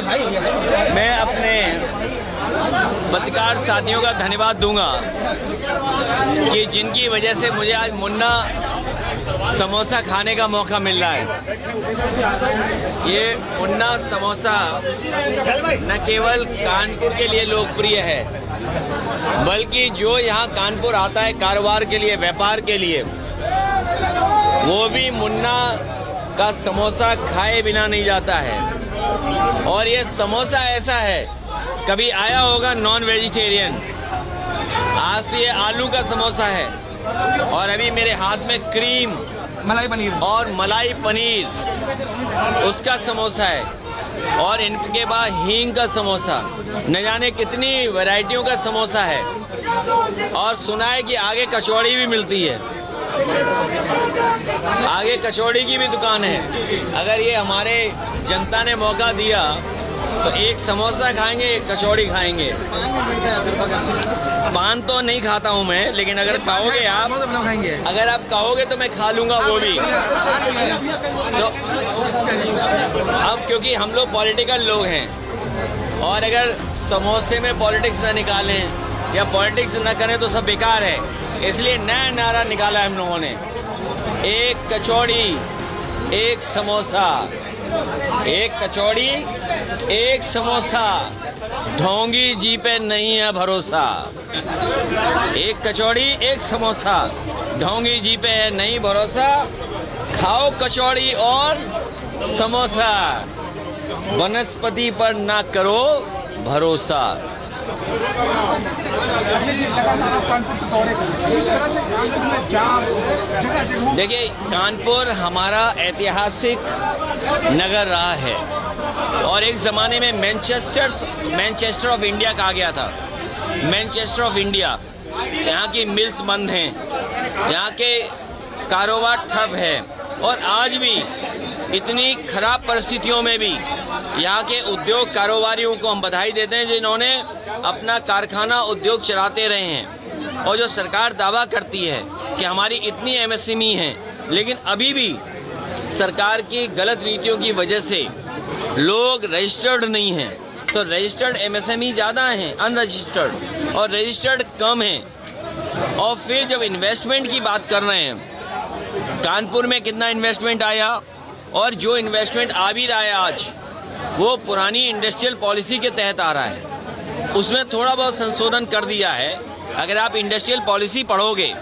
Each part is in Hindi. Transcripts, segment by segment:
मैं अपने पत्रकार साथियों का धन्यवाद दूंगा कि जिनकी वजह से मुझे आज मुन्ना समोसा खाने का मौका मिल रहा है। ये मुन्ना समोसा न केवल कानपुर के लिए लोकप्रिय है, बल्कि जो यहाँ कानपुर आता है कारोबार के लिए, व्यापार के लिए, वो भी मुन्ना का समोसा खाए बिना नहीं जाता है। और ये समोसा ऐसा है, कभी आया होगा नॉन वेजिटेरियन, आज तो ये आलू का समोसा है और अभी मेरे हाथ में क्रीम मलाई पनीर और मलाई पनीर उसका समोसा है, और इनके बाद हींग का समोसा, न जाने कितनी वैरायटियों का समोसा है। और सुना है कि आगे कचौड़ी भी मिलती है, आगे कचौड़ी की भी दुकान है। अगर ये हमारे जनता ने मौका दिया तो एक समोसा खाएंगे, एक कचौड़ी खाएंगे। पान तो नहीं खाता हूँ मैं, लेकिन अगर कहोगे आप, अगर आप कहोगे तो मैं खा लूँगा वो भी। तो अब क्योंकि हम लोग पॉलिटिकल लोग हैं, और अगर समोसे में पॉलिटिक्स ना निकालें या पॉलिटिक्स ना करें तो सब बेकार है। इसलिए नया नारा निकाला है हम लोगों ने, एक कचौड़ी एक समोसा, एक कचौड़ी एक समोसा, ढोंगी जी पे नहीं है भरोसा। एक कचौड़ी एक समोसा, ढोंगी जी पे है नहीं भरोसा, खाओ कचौड़ी और समोसा, वनस्पति पर ना करो भरोसा। देखिए, कानपुर हमारा ऐतिहासिक नगर रहा है और एक ज़माने में मैनचेस्टर ऑफ इंडिया कहा गया था। मैनचेस्टर ऑफ इंडिया, यहाँ की मिल्स बंद हैं, यहाँ के कारोबार ठप है, और आज भी इतनी खराब परिस्थितियों में भी यहाँ के उद्योग कारोबारियों को हम बधाई देते हैं जिन्होंने अपना कारखाना उद्योग चलाते रहे हैं। और जो सरकार दावा करती है कि हमारी इतनी एमएसएमई हैं, लेकिन अभी भी सरकार की गलत नीतियों की वजह से लोग रजिस्टर्ड नहीं हैं। तो रजिस्टर्ड एमएसएमई ज़्यादा हैं अनरजिस्टर्ड, और रजिस्टर्ड कम हैं। और फिर जब इन्वेस्टमेंट की बात कर रहे हैं, कानपुर में कितना इन्वेस्टमेंट आया, और जो इन्वेस्टमेंट आ भी रहा है आज, वो पुरानी इंडस्ट्रियल पॉलिसी के तहत आ रहा है। उसमें थोड़ा बहुत संशोधन कर दिया है। अगर आप इंडस्ट्रियल पॉलिसी पढ़ोगे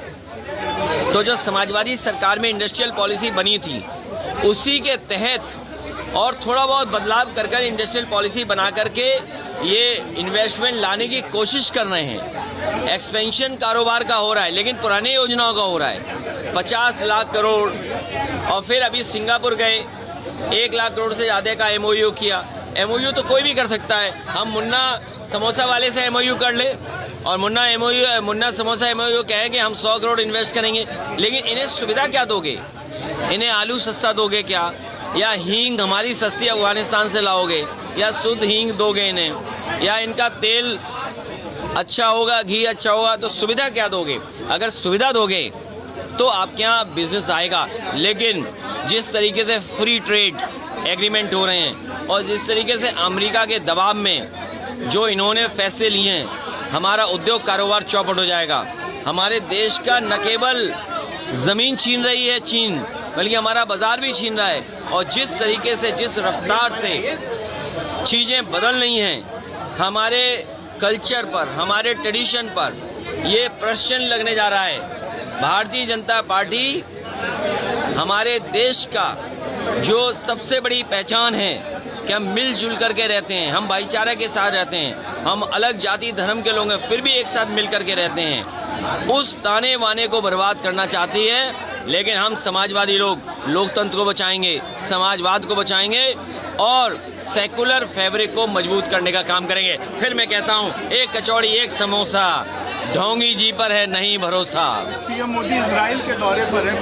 तो जो समाजवादी सरकार में इंडस्ट्रियल पॉलिसी बनी थी, उसी के तहत और थोड़ा बहुत बदलाव कर कर इंडस्ट्रियल पॉलिसी बना करके ये इन्वेस्टमेंट लाने की कोशिश कर रहे हैं। एक्सपेंशन कारोबार का हो रहा है, लेकिन पुराने योजनाओं का हो रहा है। 50 लाख करोड़, और फिर अभी सिंगापुर गए, 1 लाख करोड़ से ज़्यादा का एमओयू किया। एमओयू तो कोई भी कर सकता है। हम मुन्ना समोसा वाले से एमओयू कर ले, और मुन्ना समोसा एमओयू कहे कि हम 100 करोड़ इन्वेस्ट करेंगे, लेकिन इन्हें सुविधा क्या दोगे? इन्हें आलू सस्ता दोगे क्या, या हींग हमारी सस्ती अफगानिस्तान से लाओगे, या शुद्ध हींग दोगे इन्हें, या इनका तेल अच्छा होगा, घी अच्छा होगा, तो सुविधा क्या दोगे? अगर सुविधा दोगे तो आपके यहाँ बिजनेस आएगा। लेकिन जिस तरीके से फ्री ट्रेड एग्रीमेंट हो रहे हैं और जिस तरीके से अमेरिका के दबाव में जो इन्होंने फैसले लिए हैं, हमारा उद्योग कारोबार चौपट हो जाएगा। हमारे देश का न केवल ज़मीन छीन रही है चीन, बल्कि हमारा बाजार भी छीन रहा है। और जिस तरीके से, जिस रफ्तार से चीज़ें बदल रही हैं, हमारे कल्चर पर, हमारे ट्रेडिशन पर ये प्रश्न लगने जा रहा है। भारतीय जनता पार्टी हमारे देश का जो सबसे बड़ी पहचान है कि हम मिलजुल करके रहते हैं, हम भाईचारे के साथ रहते हैं, हम अलग जाति धर्म के लोग हैं फिर भी एक साथ मिल करके रहते हैं, उस ताने बाने को बर्बाद करना चाहती है। लेकिन हम समाजवादी लोग लोकतंत्र को बचाएंगे, समाजवाद को बचाएंगे और सेकुलर फैब्रिक को मजबूत करने का काम करेंगे। फिर मैं कहता हूँ, एक कचौड़ी एक समोसा, ढोंगी जी पर है नहीं भरोसा। पीएम मोदी इजराइल के दौरे पर है,